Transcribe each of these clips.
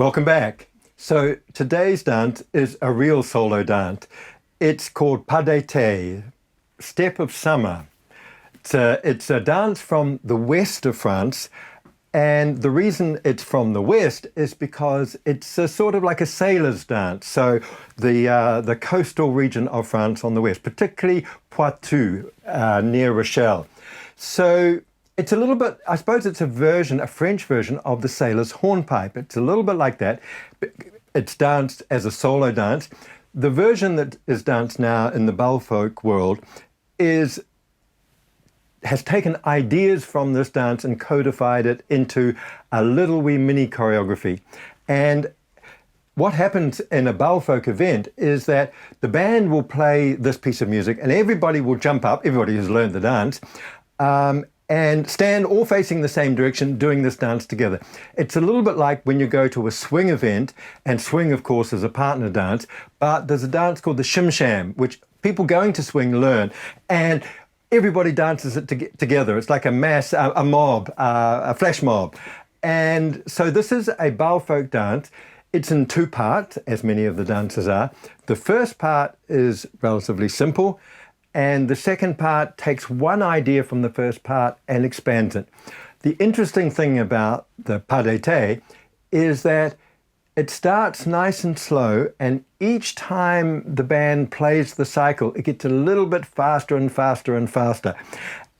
Welcome back. So today's dance is a real solo dance. It's called Padete, Step of Summer. It's a dance from the west of France, and the reason it's from the west is because it's a sort of like a sailor's dance. So the coastal region of France on the west, particularly Poitou, near Rochelle. So it's a little bit, I suppose it's a French version of the sailor's hornpipe. It's a little bit like that. It's danced as a solo dance. The version that is danced now in the Balfolk world has taken ideas from this dance and codified it into a little wee mini choreography. And what happens in a Balfolk event is that the band will play this piece of music and everybody will jump up, everybody who's learned the dance, and stand all facing the same direction doing this dance together. It's a little bit like when you go to a swing event, and swing of course is a partner dance, but there's a dance called the Shim Sham, which people going to swing learn, and everybody dances it together. It's like a mass, a mob, a flash mob. And so this is a Balfolk dance. It's in two parts, as many of the dances are. The first part is relatively simple, and the second part takes one idea from the first part and expands it. The interesting thing about the Padete is that it starts nice and slow, and each time the band plays the cycle, it gets a little bit faster and faster and faster.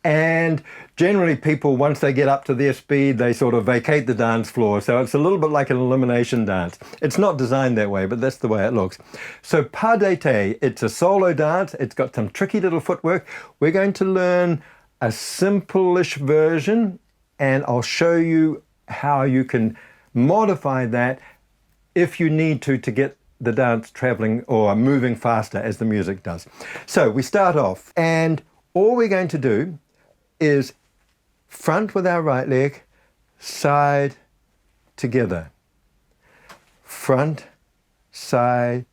And generally people, once they get up to their speed, they sort of vacate the dance floor. So it's a little bit like an elimination dance. It's not designed that way, but that's the way it looks. So Padete, it's a solo dance. It's got some tricky little footwork. We're going to learn a simple-ish version, and I'll show you how you can modify that if you need to get the dance traveling or moving faster as the music does. So we start off, and all we're going to do is front with our right leg, side, together. Front, side,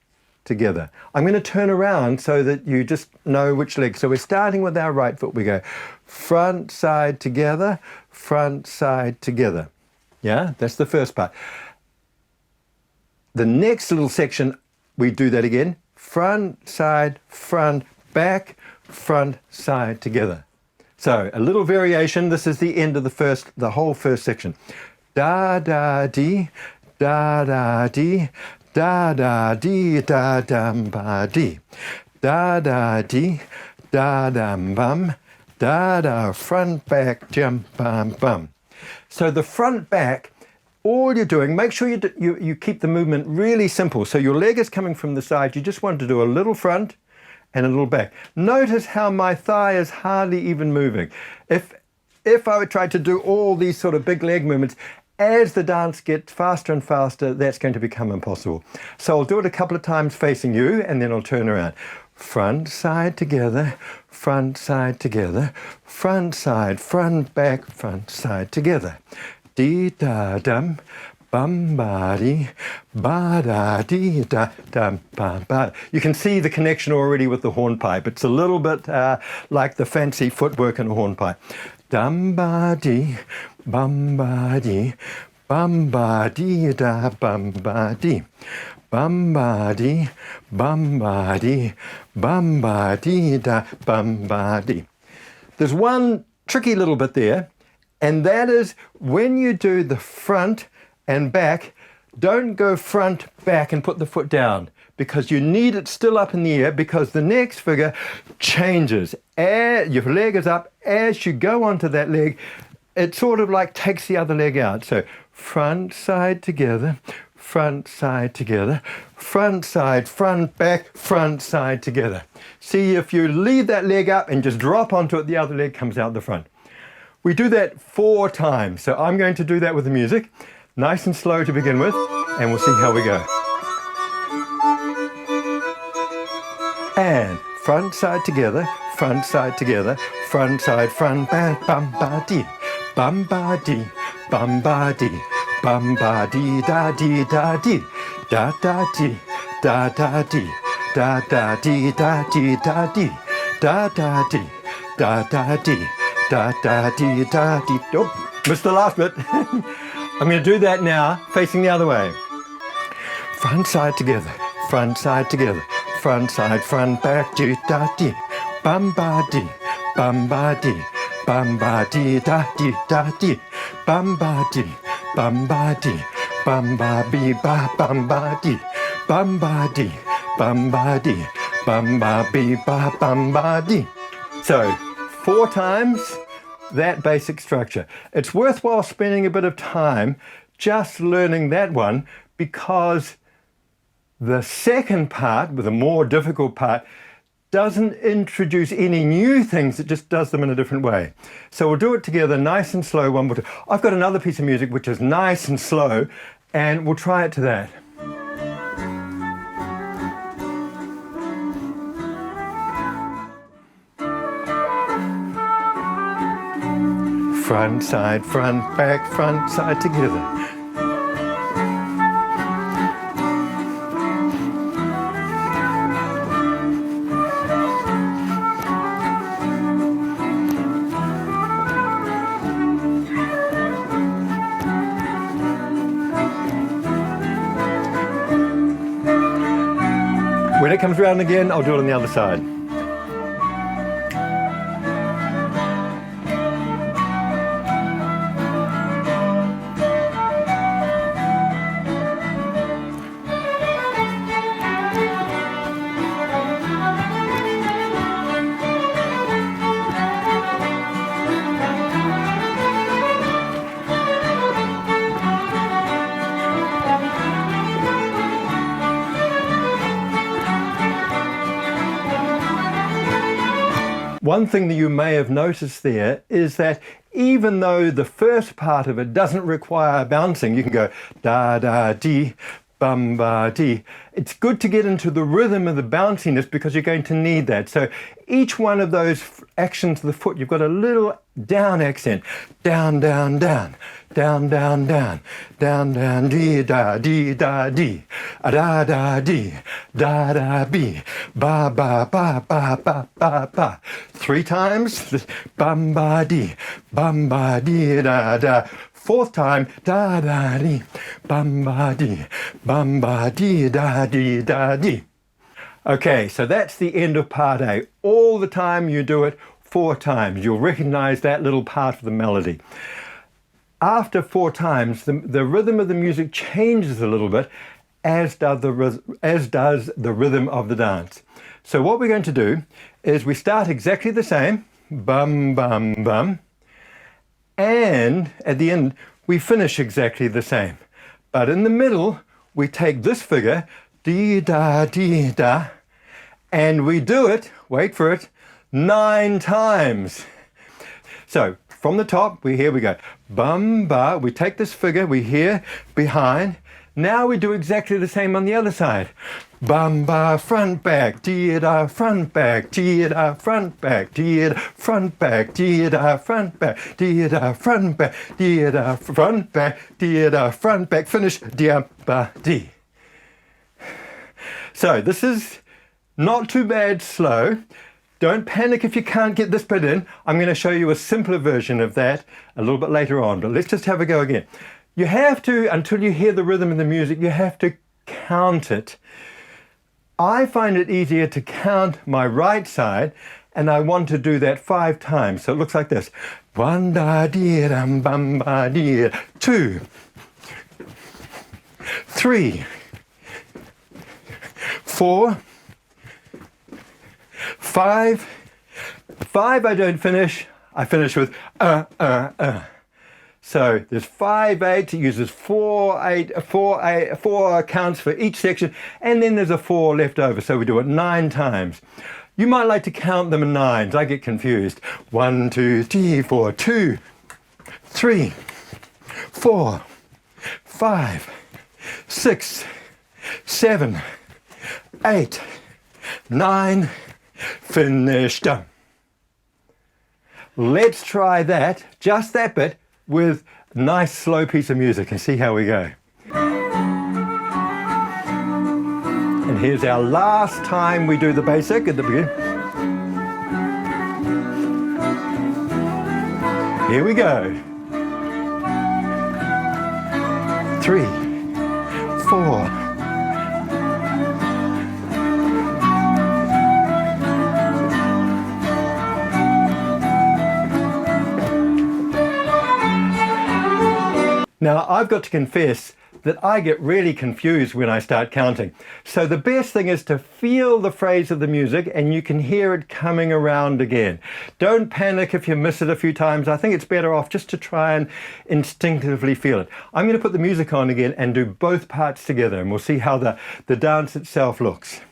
together. I'm going to turn around so that you just know which leg. So we're starting with our right foot. We go front, side, together, front, side, together. Yeah, that's the first part. The next little section, we do that again. Front, side, front, back, front, side, together. So a little variation. This is the end of the whole first section. Da da dee, da da dee, da da dee, da dum ba dee, da da dee, da dum bum, da da front back jump bum bum. So the front back, all you're doing, make sure you keep the movement really simple. So your leg is coming from the side. You just want to do a little front and a little back. Notice how my thigh is hardly even moving. If I would try to do all these sort of big leg movements, as the dance gets faster and faster, that's going to become impossible. So I'll do it a couple of times facing you, and then I'll turn around. Front, side, together, front, side, together, front, side, front, back, front, side, together. Dee da dum, bum ba dee, ba da dee da dum ba ba. You can see the connection already with the hornpipe. It's a little bit like the fancy footwork in a hornpipe. Dum ba dee, bum ba dee, bum ba dee da bum ba dee. Bum ba dee, bum ba dee, bum ba dee da bum ba dee. There's one tricky little bit there. And that is when you do the front and back, don't go front, back and put the foot down, because you need it still up in the air, because the next figure changes. Your leg is up. As you go onto that leg, it sort of like takes the other leg out. So front, side, together, front, side, together, front, side, front, back, front, side, together. See, if you leave that leg up and just drop onto it, the other leg comes out the front. We do that 4 times. So I'm going to do that with the music, nice and slow to begin with, and we'll see how we go. And front, side, together, front, side, together, front, side, front, back, bum, ba, dee, bum, ba, dee, bum, ba, dee, bum, ba, dee, da, dee, da, dee, da, da, dee, da, da, dee, da, da, dee, da, dee, da, dee, da, da, dee, da, da, dee. Da da dee da dee. Oh, missed the last bit. I'm going to do that now, facing the other way. front side together, front side together, front side, front back, dee da dee, bum ba dee, bum ba dee, bum ba dee da dee, bum ba dee, bum ba dee, bum ba bee ba, bum ba dee, bum ba dee, bum ba dee, bum ba bee ba, bum ba dee. So 4 times that basic structure. It's worthwhile spending a bit of time just learning that one, because the second part, with a more difficult part, doesn't introduce any new things, it just does them in a different way. So we'll do it together, nice and slow, one more time. I've got another piece of music which is nice and slow, and we'll try it to that. Front, side, front, side together. When it comes around again, I'll do it on the other side. One thing that you may have noticed there is that even though the first part of it doesn't require bouncing, you can go da da dee, bum ba dee. It's good to get into the rhythm of the bounciness, because you're going to need that. So each one of those actions of the foot, you've got a little down accent. Down, down, down, down, down, down, down, down, dee da dee, a da da dee, da da bee, ba ba ba ba ba ba ba. 3 times, bum ba dee, da da. 4th time, da da dee, bum ba dee, da dee da dee. Okay, so that's the end of part A. All the time you do it 4 times. You'll recognize that little part of the melody. After 4 times, the rhythm of the music changes a little bit, as does the rhythm of the dance. So what we're going to do is we start exactly the same, bum, bum, bum, and at the end, we finish exactly the same. But in the middle, we take this figure, dee da, and we do it, wait for it, 9 times. So from the top, here we go, bum, ba, we take this figure, we hear behind. Now we do exactly the same on the other side. Bum, ba, front, back, dee da, front, back, dee da, front, back, dee da, front, back, dee da, front, back, dee da, front, back, dee da, front, back, dee da, front, back, finish, dee, ba, dee. So this is not too bad slow. Don't panic if you can't get this bit in. I'm going to show you a simpler version of that a little bit later on, but let's just have a go again. You have to, until you hear the rhythm of the music, you have to count it. I find it easier to count my right side, and I want to do that 5 times. So it looks like this. 1 da dee dum bum ba dee. 2, 3, 4, 5. 5 I don't finish. I finish with So there's 5, 8, it uses 4, 8, 4, 8, 4 counts for each section, and then there's a 4 left over, so we do it 9 times. You might like to count them in 9s, I get confused. 1, 2, 3, 4, 2, 3, 4, 5, 6, 7, 8, 9, finished. Let's try that, just that bit, with a nice slow piece of music and see how we go. And here's our last time we do the basic at the beginning. Here we go. 3, 4, Now, I've got to confess that I get really confused when I start counting. So the best thing is to feel the phrase of the music and you can hear it coming around again. Don't panic if you miss it a few times. I think it's better off just to try and instinctively feel it. I'm going to put the music on again and do both parts together, and we'll see how the dance itself looks.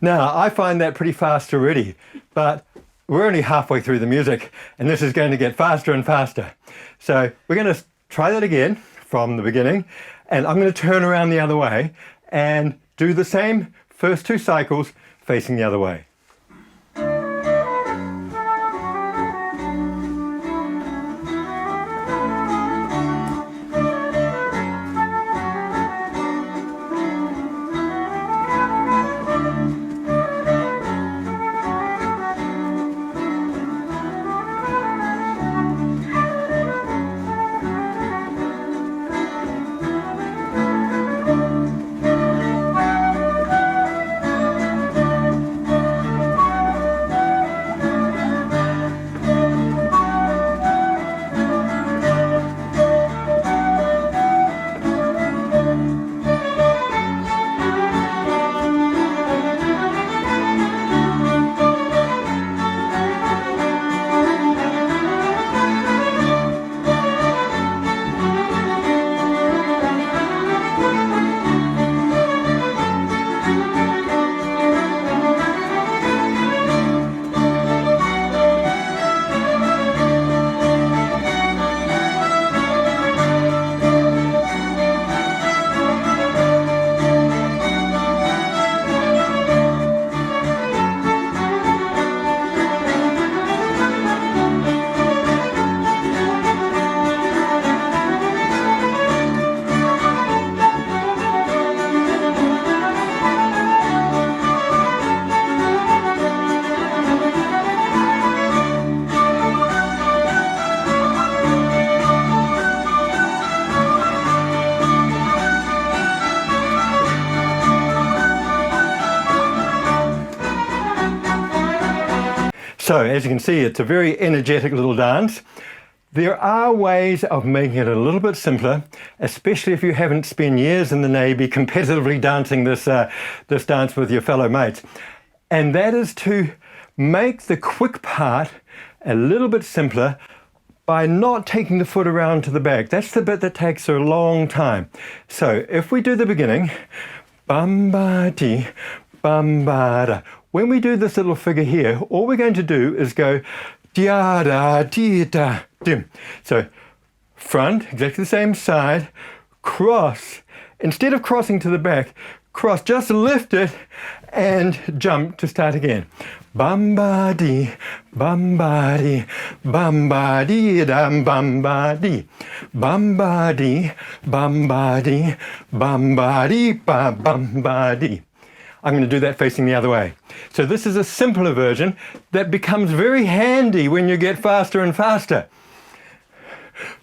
Now, I find that pretty fast already, but we're only halfway through the music and this is going to get faster and faster. So we're going to try that again from the beginning, and I'm going to turn around the other way and do the same first 2 cycles facing the other way. So as you can see, it's a very energetic little dance. There are ways of making it a little bit simpler, especially if you haven't spent years in the Navy competitively dancing this dance with your fellow mates. And that is to make the quick part a little bit simpler by not taking the foot around to the back. That's the bit that takes a long time. So if we do the beginning, bam-ba-dee, bam-ba-da. When we do this little figure here, all we're going to do is go dia-da-dee-da-dim. So front, exactly the same side, cross. Instead of crossing to the back, cross, just lift it and jump to start again. Bam-ba-dee, bam-ba-dee, bam-ba-dee-dam, bam-ba-dee. Bam-ba-dee, bam-ba-dee, bam-ba-dee, bam-ba-dee. I'm going to do that facing the other way. So this is a simpler version that becomes very handy when you get faster and faster.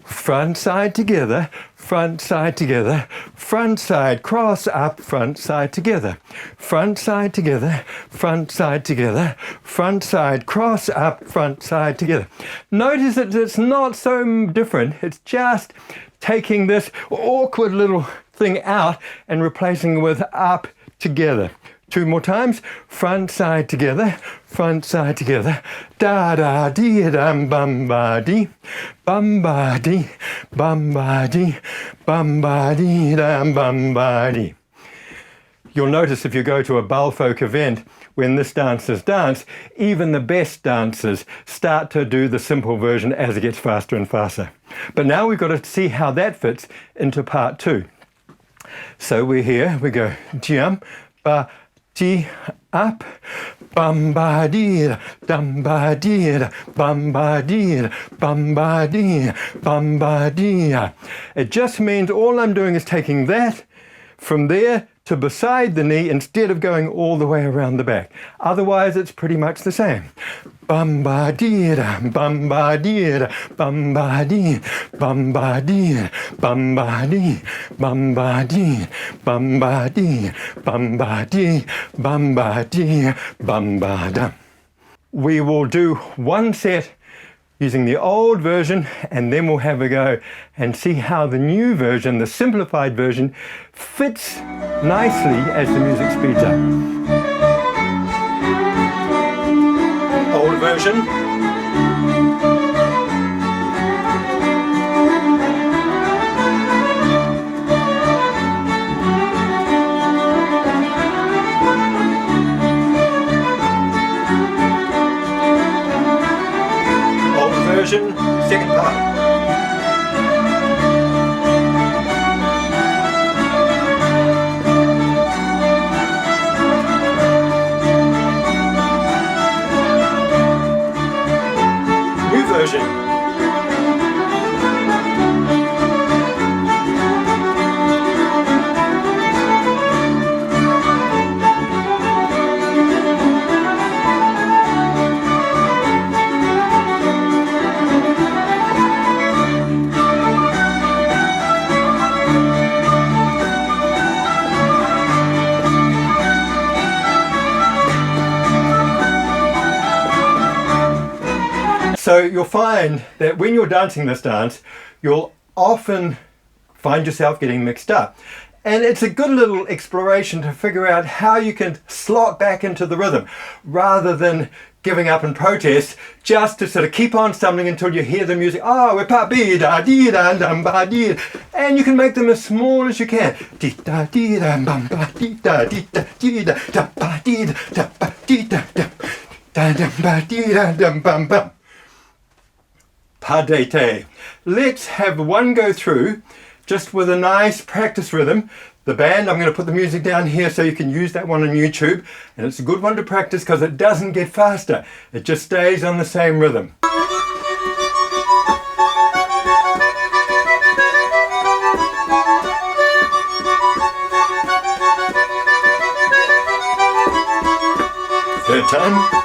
Front side together, front side together, front side, cross up, front side together, front side together, front side together, front side, cross up, front side together. Notice that it's not so different. It's just taking this awkward little thing out and replacing it with up together. 2 more times. Front side together, front side together. Da da dee dum bum ba dee, bum ba dee, bum ba dee, bum ba dee dum bum ba dee. You'll notice if you go to a Balfolk event, when this dance is danced, even the best dancers start to do the simple version as it gets faster and faster. But now we've got to see how that fits into part 2. So we're here, we go jump, ba, dee, up, bum ba dee, dum ba dee, bum ba dee, bum ba dee, bum ba dee. It just means all I'm doing is taking that from there to beside the knee instead of going all the way around the back. Otherwise, it's pretty much the same. Bum ba dee da, bum ba dee da, bum ba dee, bum ba dee, bum ba dee, bum ba dee, bum ba dee, bum ba dee, bum ba dee, bum ba da. We will do one set using the old version, and then we'll have a go and see how the new version, the simplified version, fits nicely as the music speeds up. Old version. Version, second part. New version. So you'll find that when you're dancing this dance, you'll often find yourself getting mixed up. And it's a good little exploration to figure out how you can slot back into the rhythm rather than giving up in protest, just to sort of keep on stumbling until you hear the music. Oh, we're pa dee da dee da dum ba dee, and you can make them as small as you can. Dee da dee da bum ba dee da dee da dee da da ba dee da ba dee da da da dum ba dee da dum bum bum. Padete. Let's have one go through just with a nice practice rhythm. The band, I'm going to put the music down here so you can use that one on YouTube, and it's a good one to practice because it doesn't get faster, it just stays on the same rhythm. Third time.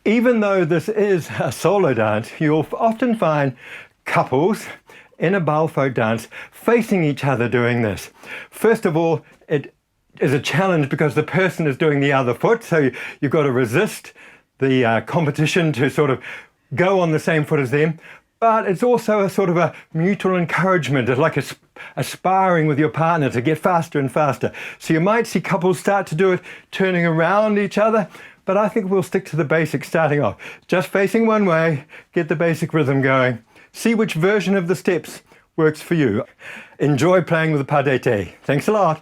Even though this is a solo dance, you'll often find couples in a Balfolk dance facing each other doing this. First of all, it is a challenge because the person is doing the other foot, so you've got to resist the competition to sort of go on the same foot as them. But it's also a sort of a mutual encouragement. It's like a sparring with your partner to get faster and faster. So you might see couples start to do it turning around each other, but I think we'll stick to the basics starting off. Just facing one way, get the basic rhythm going. See which version of the steps works for you. Enjoy playing with the Padete. Thanks a lot.